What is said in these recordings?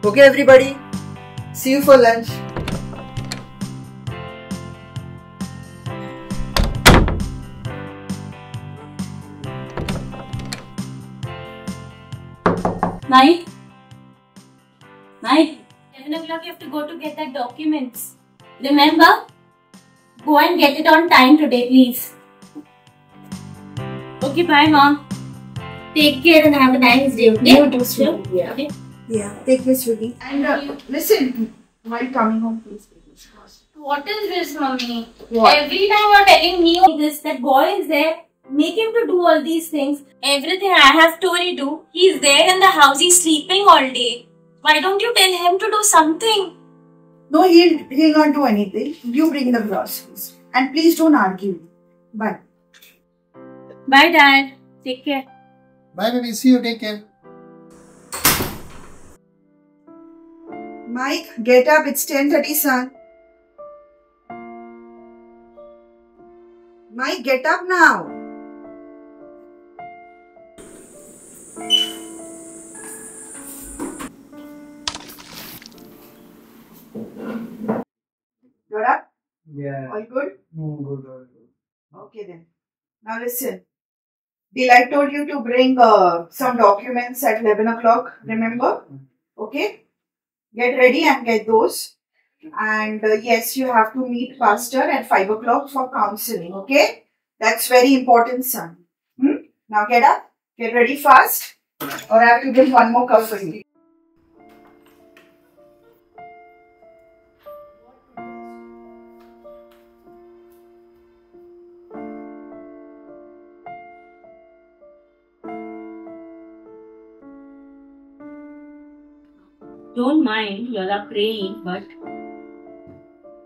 Okay, everybody. See you for lunch. Night. 11 o'clock you have to go to get that documents. Remember? Go and get it on time today, please. Okay, bye, Mom. Take care and have a nice day. Okay? You too, sweetie. Yeah. Okay. Yeah. Take care, sweetie. And listen, while coming home, please. What is this, Mummy? What? Every time you're telling me this, that boy is there. Make him to do all these things. Everything I have told you to. He's there in the house. He's sleeping all day. Why don't you tell him to do something? No, he'll not do anything. You bring the groceries. And please don't argue. Bye. Bye, Dad. Take care. Bye, baby. See you. Take care. Mike, get up. It's 10:30, son. Mike, get up now. You're up? Yeah. All good? Good. Okay then. Now listen. Delight told you to bring some documents at 11 o'clock. Remember? Okay? Get ready and get those. And yes, you have to meet pastor at 5 o'clock for counseling. Okay? That's very important, son. Now get up. Get ready fast. Or I have to bring one more cup for you. Don't mind, you all are praying, but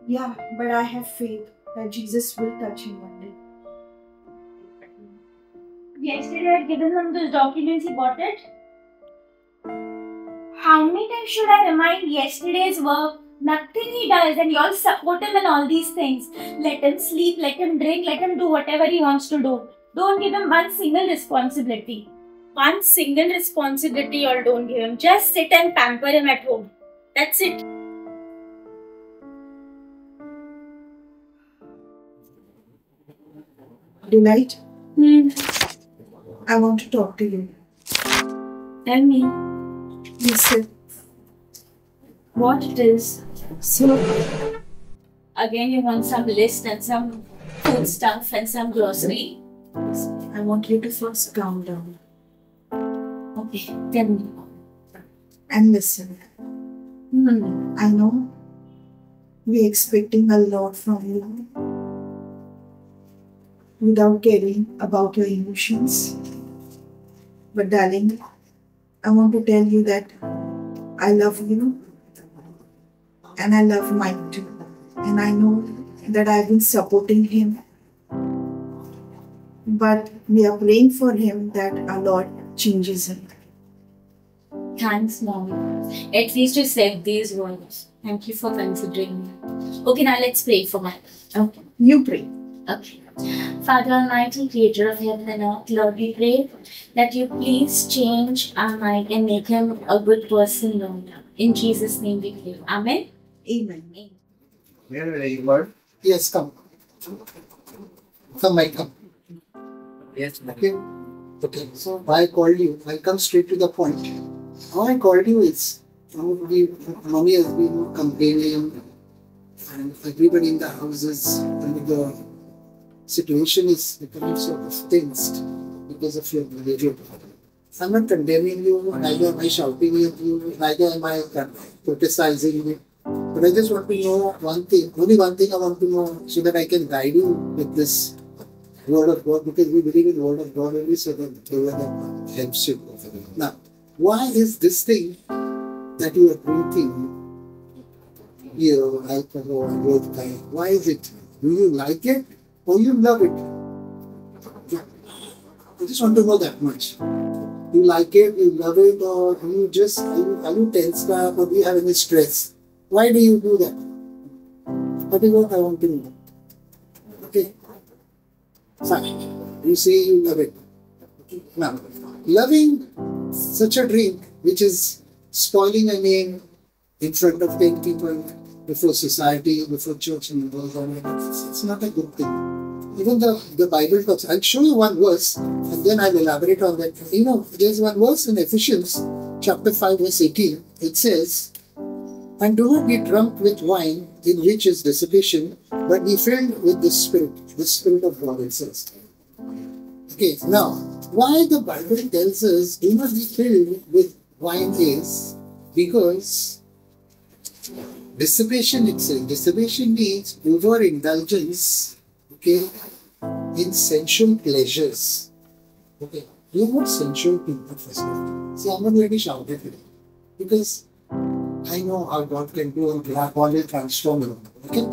Yeah, but I have faith that Jesus will touch him one day. yesterday I had given him those documents, he bought it. How many times should I remind yesterday's work? Nothing he does, and you all support him in all these things. Let him sleep, let him drink, let him do whatever he wants to do. Don't give him one single responsibility. One single responsibility you all don't give him. Just sit and pamper him at home. That's it. Delight, I want to talk to you. Tell me, Listen. what it is? So, Again, you want some list and some food stuff and some grocery. I want you to first calm down Okay, tell me. and listen. I know we're expecting a lot from you without caring about your emotions. But darling, I want to tell you that I love you and I love Mike too. And I know that I've been supporting him. But we are praying for him that our Lord changes him. Thanks, Mom. At least you said these words. Thank you for considering me. Okay, now let's pray for my. Okay, you pray. Okay. Father Almighty, Creator of heaven and earth, Lord, we pray that you please change our Mike and make him a good person, Lord. In Jesus' name we pray. Amen. Amen. Where are you, Lord? Yes, come. Come, Mike, come. Yes, Okay. Okay. So why I called you? I'll come straight to the point. How I called you is, mommy has been complaining, and everybody in the house is under the situation is becoming sort of tensed because of your behavior. I'm not condemning you, neither am I shouting at you, neither am I criticizing you. But I just want to know one thing, only one thing I want to know so that I can guide you with this word of God, because we believe in the word of God only so that the word of God helps you. Now, why is this thing that you are drinking, alcohol, vodka, why is it? Do you like it or you love it? I just want to know that much. You like it, you love it, or you just, are you tensed up, or do you have any stress? Why do you do that? That is what I want to know. Okay. Fine. You say you love it. Now, loving such a drink which is spoiling a name, in front of 10 people, before society, before church and the world. It's not a good thing. Even the Bible talks. I'll show you one verse and then I'll elaborate on that. You know, there's one verse in Ephesians chapter 5 verse 18. It says, "And do not be drunk with wine, in which is dissipation, but be filled with the Spirit of God," it says. Okay, now, why the Bible tells us do not be filled with wine is because dissipation itself. Dissipation means overindulgence, okay, in sensual pleasures. Okay, you're not sensual people first of all. See, I'm not going to shout at you because I know how God can do and God will transform you. Okay,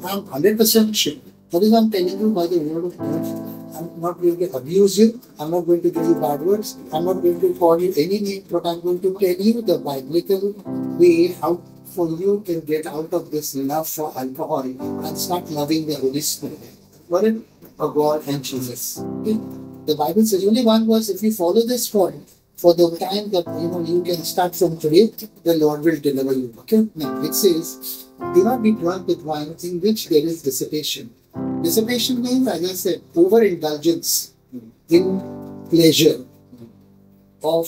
I'm 100% sure. That is, I'm telling you by the word of God. I'm not going to abuse you. I'm not going to give you bad words. I'm not going to call you any name, but I'm going to tell you the biblical way how for you can get out of this love for alcohol and start loving the Holy Spirit. What is God and Jesus? Okay? The Bible says only one verse. If you follow this point for the time that you can start from today, the Lord will deliver you. Okay? Now it says, "Do not be drunk with wine in which there is dissipation." Dissipation means, as I said, overindulgence in pleasure of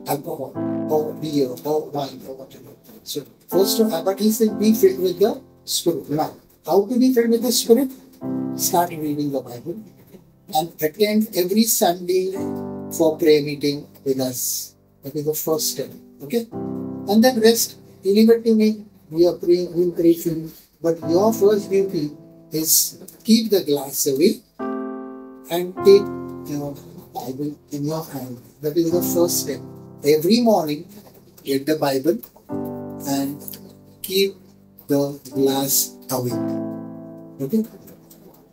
alcohol or beer or wine or whatever. So, first of all, but he said, be filled with the Spirit. Now, how to be filled with the Spirit? Start reading the Bible and attend every Sunday for prayer meeting with us. That is the first step. Okay? And then rest. Leave it to me. We are praying, we will pray for you. But your first duty is keep the glass away and take your Bible in your hand. That is the first step. Every morning, get the Bible and keep the glass away. Okay?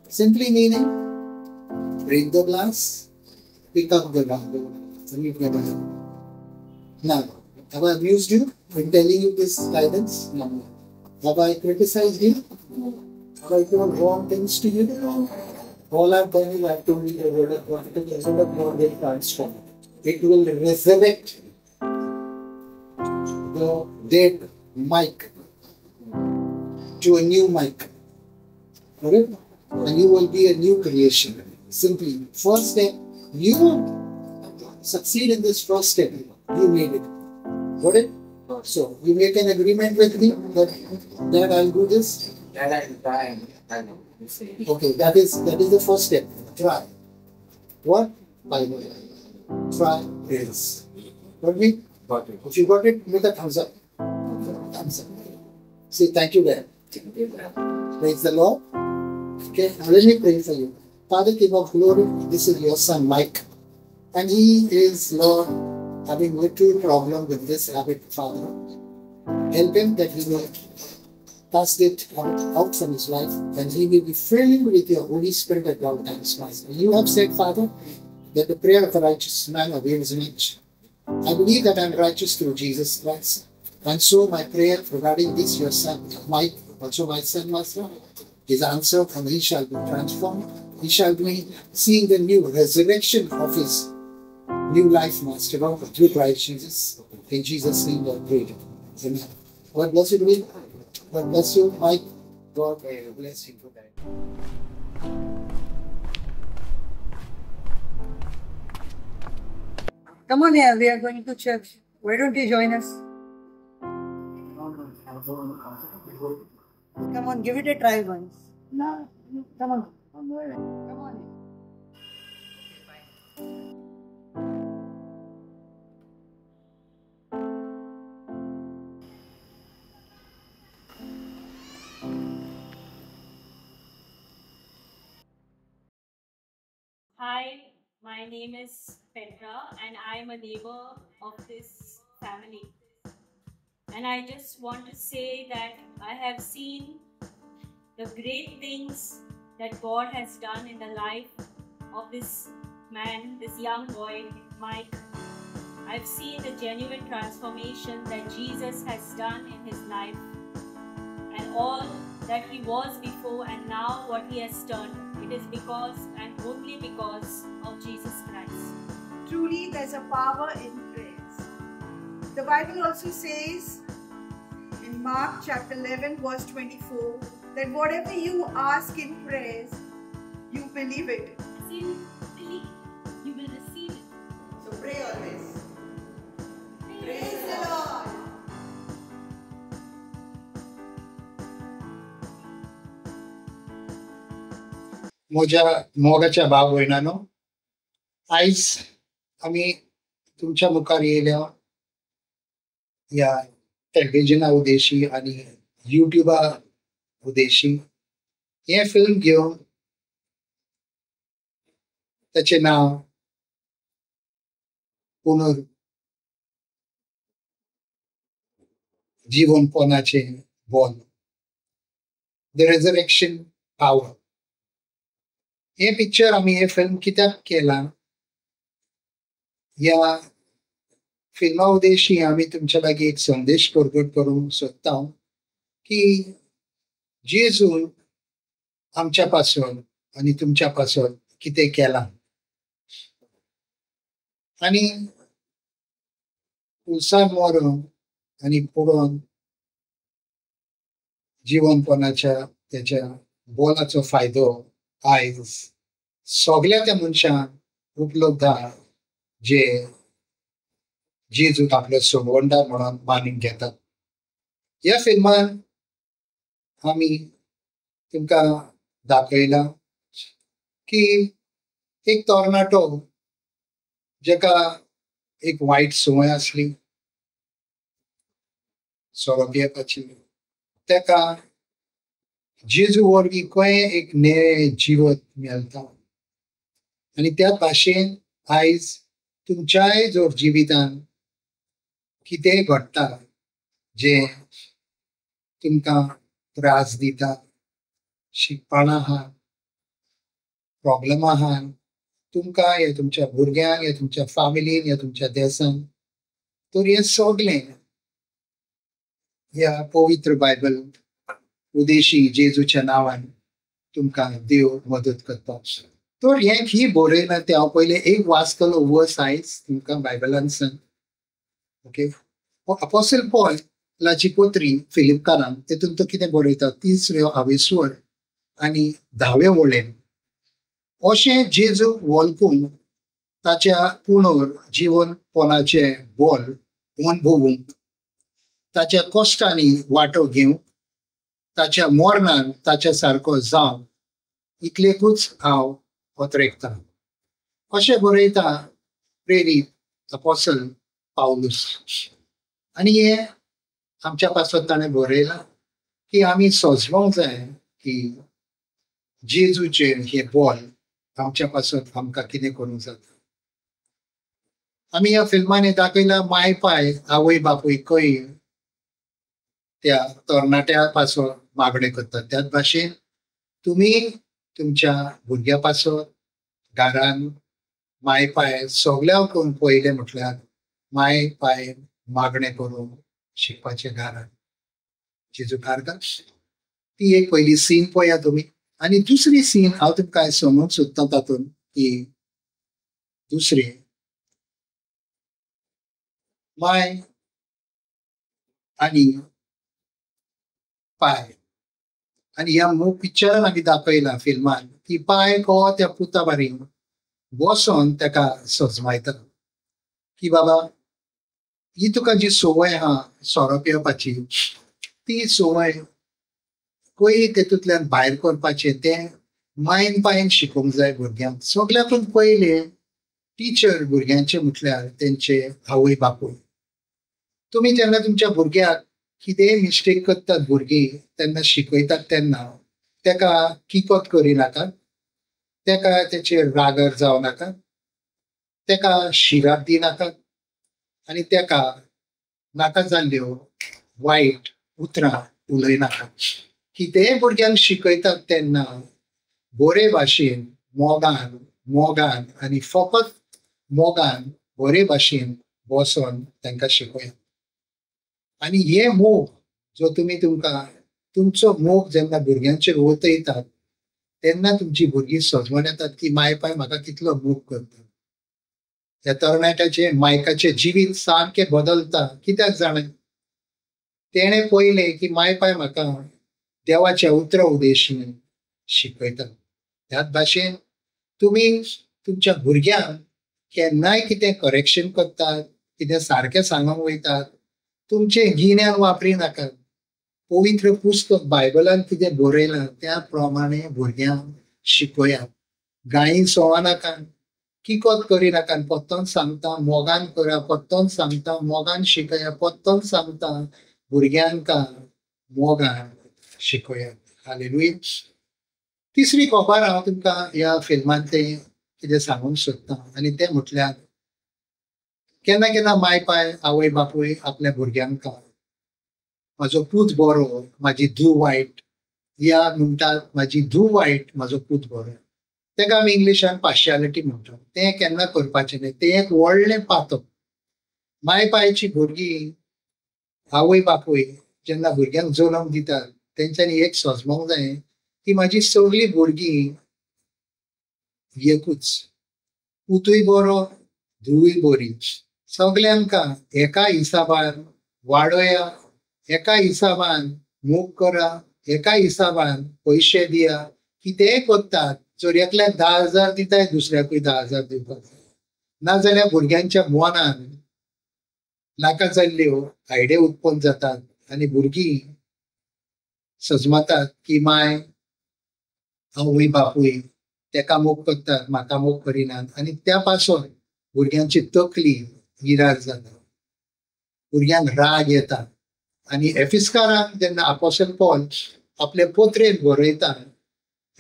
Simply meaning, break the glass, pick up the Bible, and leave the Bible. Now, have I abused you in telling you this guidance? No. Have I criticized you? Have I told wrong things to you? All I've done is I've told you the word of God. The word of God will transform. It will resurrect the dead Mike to a new Mike. Okay? And you will be a new creation. Simply, first step, you succeed in this first step. You made it. Got it? So, you make an agreement with me that I'll do this. That I'm trying. Okay, that is the first step. Try. What? Bible. Try this. Got me? Got it. If you got it, make a thumbs up. Thumbs up. Say thank you, Dad. Praise the Lord. Okay, now let me pray for you. Father, King of Glory, this is your son Mike. And he is, Lord, having little problem with this habit, Father. Help him that he will cast it out from his life and he will be filled with your Holy Spirit at all times, Master. You have said, Father, that the prayer of a righteous man avails much. I believe that I am righteous through Jesus Christ. And so my prayer regarding this, your son, Mike, also my son, Master, is answered and he shall be transformed. He shall be seeing the new resurrection of his new life, Master, through Christ Jesus. In Jesus' name we pray. Amen. God bless you, Will. God bless you, Mike. God bless you for that. Come on here, we are going to church. Why don't you join us? Come on, give it a try once. No, come on. Come on. Hi, my name is Petra and I am a neighbor of this family. And I just want to say that I have seen the great things that God has done in the life of this man, this young boy, Mike. I've seen the genuine transformation that Jesus has done in his life and all that he was before and now what he has turned. It is because and only because of Jesus Christ. Truly, there's a power in praise. The Bible also says, in Mark chapter 11 verse 24 that whatever you ask in prayers, you believe it. See, believe, you will receive it. So pray always. Praise the Lord. म्हज्या मोगाच्या भाव भयणांनो, आयज आमी तुमच्या मुखार येयल्या ह्या टेलिव्हिजना उद्देशी आनी युट्यूबा उद्देशी हे फिल्म घेवन ताचें नांव पुनर्जीवनपणाचें बोल, द रेजरेक्शन पॉवर. हे पिक्चर आमी हे फिल्म कित्याक केलां? ह्या फिल्मा उद्देशी आमी तुमच्या लागीं एक संदेश प्रगट करूंक सोदता की जेजून आमच्या पासून आनी तुमच्या पासून कितें केलां आनी उलसार मरून आनी पडोवन जीवनपणाच्या त्याच्या बोलाचो फायदो आयज सगळ्या त्या मनशांक उपलब्ध आहा जे जेजूक आपलो सोडवणदार म्हणून मानून घेतात. ह्या फिल्मान आमी तुमकां दाखयला की एक तरणाटो जेका एक वायट संवय आसली सोरो पियेवपाची, तेका जेजू वरवीं कशें एक नवें जिवत मेळटा आनी त्या भाशेन आयज तुमच्याय जर जिवितान कितेंय घडटा जे तुमकां त्रास दिता, शिकपणां आहा, प्रॉब्लेमां आहा, तुमकां या तुमच्या भुरग्यांक या तुमच्या फॅमिलीन या तुमच्या देशान, तर हे सगळें ह्या पवित्र बायबल उद्देशी जेजूच्या नांवान तुमकां देव मदत करता. तर हें ही बरयलां तें हांव पयलें एक वाचतलो वर्स आयज तुमकां बायबलान सांग. ओके, अपोस्टल पॉलाची पत्री फिलिपकारांक तेतून तो कितें बरयता 3 आनी 10 वळेन अशें जेजूक वळखून ताच्या पुनर्जीवनपणाचें बोल अणभवूंक, ताच्या कश्टांनी वांटो घेवंक, ताच्या मरणान ताच्या सारको जावंक इतलेकूच हांव उतरेकतां. अशें बरयता प्रेरीत अपोस्टल पावलूस. आनी हे आमच्या पासून ताणें बरयलां की आमी सोजवंक जाय की जेजूचे हे बोल आमच्या पासून आमकां कितें करूंक जाता. आमी ह्या फिल्मान हे दाखयलां माय पाय आवय बापूय खंय त्या तरणाट्या पासून मागणें करतात. त्याच भाशेन तुमी तुमच्या भुरग्या पासून घरान माय पाय सगळ्यांकून पयलें म्हटल्यार माय पाय मागणें करून शिकपाचें घरान जेजू कारता. ती एक पयली सीन पळया तुमी. आनी दुसरी सीन हांव तुमकां सांगूंक सोदतां तातूंत की दुसरी माय आनी पाय. आनी ह्या पिक्चरान आमी दाखयलां फिल्मान की पाय कहो त्या पुता बारीन बसोन तेका सजमायता की बाबा ही तुका जी संवय आहा सोरो पिवपाची ती संवय खंय तेतूंतल्यान भायर करपाचें तें मायन पायन शिकोवंक जाय भुरग्यांक. सगळ्याकून पयलें टिचर भुरग्यांचे म्हटल्यार तेंचे आवय बापूय. तुमी जेन्ना तुमच्या भुरग्याक कितेंय मिस्टेक करतात भुरगीं तेन्ना शिकयतात तेन्ना तेका किकोत करिनाकात, तेका तेचेर रागर जावं नाका, तेका शिराक दिनाकात आनी तेका नाका जाल्ल्यो वायट उतरां उलयनाकात. कितेंय भुरग्यांक शिकयतात तेन्ना बरे भाशेन मोगान आनी फकत मोगान बरे भाशेन बसोन तांकां शिकयात. आनी हे मोग जो तुमी तुमचो मोग जेन्ना भुरग्यांचेर ओतयतात तेन्ना तुमची भुरगीं सजमून येतात की माय पाय म्हाका कितलो मोग करता. ह्या तरणाट्याचे मायकाचे जिवीत सारकें बदलता. कित्याक जाणा तेणे पयले की माय पाय म्हाका देवाच्या उतरा उदेशीन शिकयता. ह्याच भाशेन तुम्ही तुमच्या भुरग्यांक केन्नाय कितें करेक्शन करतात, कितें सारकें सांगूंक वयतात, तुमचें गिन्यान वापरी नाकात. पवित्र पुस्तक बायबलान कितें बरयलां त्या प्रमाणे भुरग्यांक शिकयात. गायी सोवा नाकात, किकोत करिनाका, पत्तोन सांगता मोगान करा, पत्तोन सांगता मोगान शिकया, पत्तोन सांगता भुरग्यांक मोगान शिकयात. हालेलुया. तिसरी खबर हांव तुमकां ह्या फिल्मांतले कितें सांगूंक सोदतां आनी तें म्हटल्यार केन्ना केन्ना माय पाय आवय बापूय आपल्या भुरग्यांक म्हाजो पूत बरो म्हाजी धूव वायट, या म्हणटात म्हाजी धूव वायट म्हाजो पूत बरो. तेका आमी इंग्लिशान पार्शियलिटी म्हणटात. तें केन्ना करपाचें न्हय. तें एक व्हडलें पातक. माय पायची भुरगीं आवय बापूय जेन्ना भुरग्यांक जल्म दितात तेंच्यांनी एक सोजमोंक जाय की म्हाजी सगळीं भुरगीं एकूच, पूतूय बरो धूवय बरी, सगळ्यांक एका हिसाबान वाडोया, एका हिसाबान मोग करा, एका हिसाबान पयशे दिया. कितेंय करतात, जर एकल्याक 10,000 दिताय दुसऱ्याकूय 10,000 दिवपाक जाय. नाजाल्यार भुरग्यांच्या मनान नाका जाल्ल्यो आयडिया उत्पन्न जातात आनी भुरगीं सजमतात की माय आवय बापूय तेका मोग करतात, म्हाका मोग करिनात, आनी त्या पासून भुरग्यांची तकली गिरार जाता, भुरग्यांक राग येता. आनी एफिस्कारान जेन्ना अपोस्टल पॉल आपले पोत्रेन बरयता,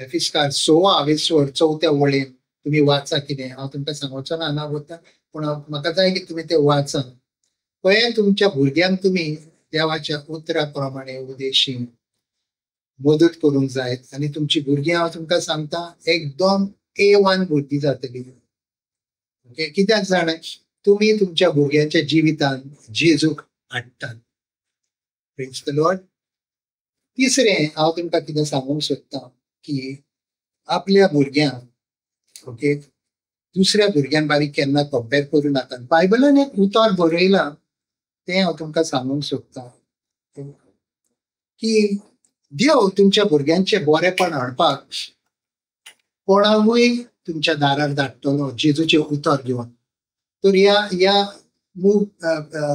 एफिस्कार 6 चौथ्या वळेन तुम्ही वाचा. कितें हांव तुमकां सांगोचो ना वता, पूण म्हाका जाय की तुमी तें वाचा. पळय तुमच्या भुरग्यांक तुमी देवाच्या उतरा प्रमाणे उदेशीन मदत करूंक जाय आनी तुमची भुरगीं हांव तुमकां सांगता एकदम A1 भुरगीं जातली. ओके, कित्याक जाणां तुमी तुमच्या भुरग्यांच्या जिवितान जेजूक हाडटात. Praise the Lord. तिसरें हांव तुमकां कितें सांगूंक सोदतां की आपल्या भुरग्यांक ओके दुसऱ्या भुरग्यां बारीक केन्ना कंपेर करूं नाका. बायबलान एक उतर बरयलां तें हांव तुमकां सांगूंक सोदतां की देव तुमच्या भुरग्यांचे बरेपण हाडपाक कोणाकूय तुमच्या दारार धाडटलो जेजूचे उतर घेवन. तर ह्या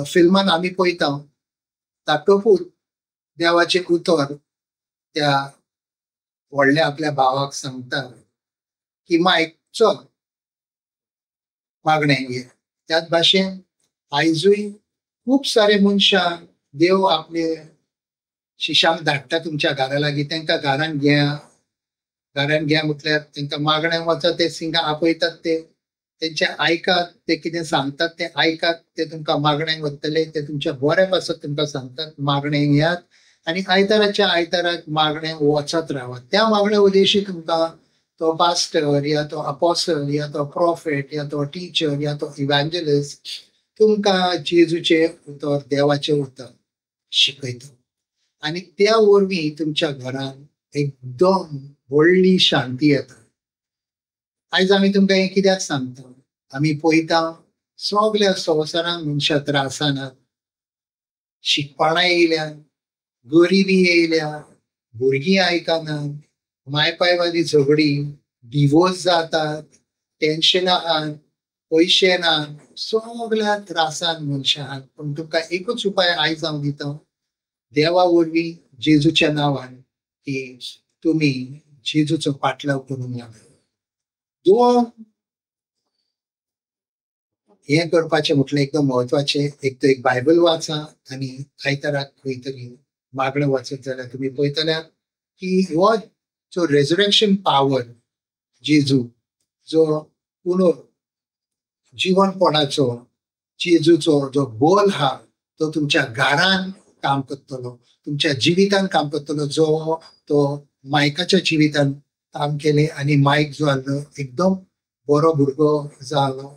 फिल्मान आमी पळयता तातूंत देवाचे उतर त्या व्हडल्या आपल्या भावाक सांगता की मायक चल मागणें घे. त्याच भाशेन आयजूय खूब सारे मनशां देव आपले शिशांक धाडटा तुमच्या घरा लागीं. तांकां घरान घ्या म्हटल्यार तांकां मागणें वचा ते सिंगा आपयतात, ते तेंचे आयकात, ते कितें सांगतात ते आयकात, ते तुमकां मागणें वतले, ते तुमच्या बऱ्या पासत तुमकां सांगतात मागणें घेयात आनी आयताराच्या आयताराक मागणें वचत रावात. त्या मागणे उदेशी तुमकां तो पास्टर या तो अपोस्टल या तो प्रॉफेट या तो टीचर या तो इव्हँजलिस्ट तुमकां जेजूचे उतर देवाचे उतर शिकयता आनी त्या वरवीं तुमच्या घरान एकदम व्हडली शांती येता. आयज आमी तुमकां हें कित्याक सांगता, आमी पळयता सगळ्या संवसारान मनशां त्रासान, शिकपणां येयल्या, गरिबी येयल्या, भुरगीं आयकनात, मायपायवादी झगडी, डिवोर्स जातात, टेन्शनां आहात, पयशे ना, सगळ्या त्रासान मनशां आहात. पूण तुमकां एकूच उपाय आयज हांव दिता, देवा वरवीं जेजूच्या नांवान की तुमी जेजूचो पाटलाव करून या. दोन हें करपाचें म्हटलें एकदम म्हत्वाचें. एक तर एक बायबल वाचा आनी आयताराक खंय तरी मागणें वाचत जाल्यार तुमी पळयतल्यार की हो जो रेजरेक्शन पावर जेजू जो पुनो जीवनपणाचो जेजूचो जो बोल हा तो तुमच्या घरान काम करतलो, तुमच्या जिवितान काम करतलो. जो तो मायकाच्या जिवितान काम केले आनी मायक जो आसलो एकदम बरो भुरगो जालो.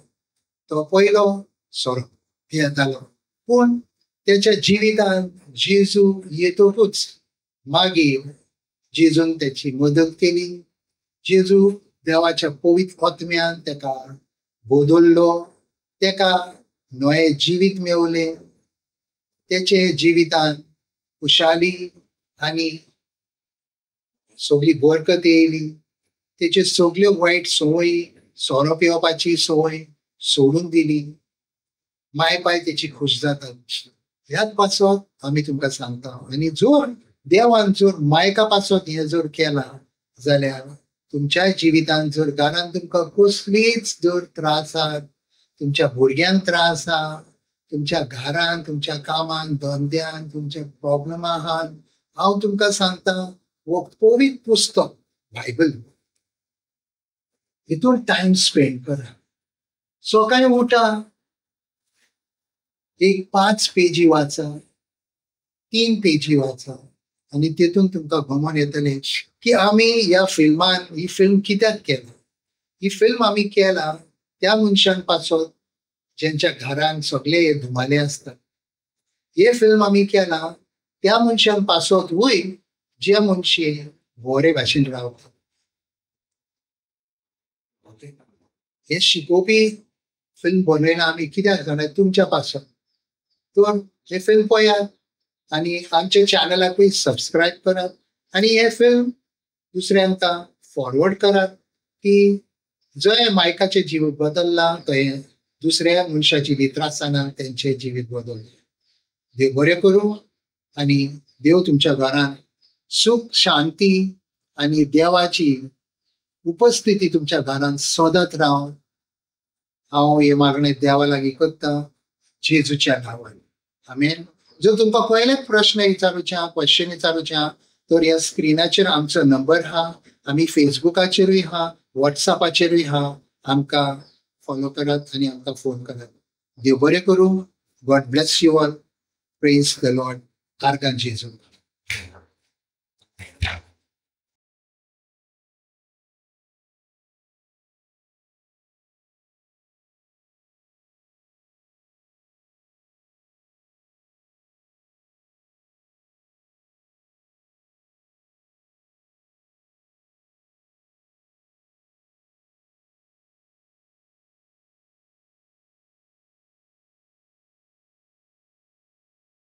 तो पयलो सोरो जालो, पूण त्याच्या जिवितान जेजू येतकूच मागीर जेजून त्याची मदत केली. जेजू देवाच्या पवित्र आत्म्यान तेका बोदल्लो, तेका नवे जिवीत मेवले. त्याचे जिवितान खुशाली आनी सगळी बरकत येयली. तेचे सगळ्यो वायट संवयी, सोरो पिवपाची संवय सोडून दिली. माय पाय तेची खुश जातात. ह्याच पासत आमी तुमकां सांगता. आनी जर देवान जर मायका पासत हे जर केला जाल्यार तुमच्या जिवितांत जर घरांत तुमकां कसलीच जर त्रास आहात, तुमच्या भुरग्यांक त्रास आहा, तुमच्या घरान, तुमच्या कामान, धंद्यान, तुमचे प्रॉब्लेम आहात, हांव तुमकां सांगता हो पवित्र पुस्तक बायबल हितून टाइम स्पेंड करा. सकाळी उठा, एक 5 पेजी वाचा, 3 पेजी वाचा आणि तेतून तुमकां गमन येतले की आमी ह्या फिल्मान ही फिल्म कित्याक केला. ही फिल्म आमी केला त्या मनशान पासत ज्यांच्या घरान सगळे हे धुमाले असतात. हे फिल्म आमी केला त्या मनशान पासत वय जे मनशे बरे भाशेन रावतात. हे शिकोवपी फिल्म बनयला आमी कित्याक जाणां तुमच्या पासत. तर हे फिल्म पळयात आणि आमच्या चॅनलाकूय सबस्क्राईब करात आणि हे फिल्म दुसऱ्यांक फॉरवर्ड करात की जय मायकाचे जीव बदलला थंय दुसऱ्या मनशाची बी त्रासाना त्यांचे जिवीत बदलले. देव बरें करूं आणि देव तुमच्या घरान सुख शांती आणि देवाची उपस्थिती तुमच्या घरान सदत राव. हांव हे मागणे देवा लागीं करता जेजूच्या नांवान. आमेन. जर तुमकां पयले प्रश्न विचारूचे आहा, क्वेश्चन विचारूचे आहा, तर ह्या स्क्रिनाचेर आमचो नंबर आहा. आमी फेसबुकाचेरूय आहा, व्हॉट्सॲपाचेरूय आहा. आमकां फॉलो करात आणि आमकां फोन करात. देव बरें करूं. God bless you all. Praise the Lord. आर्गान जेजू.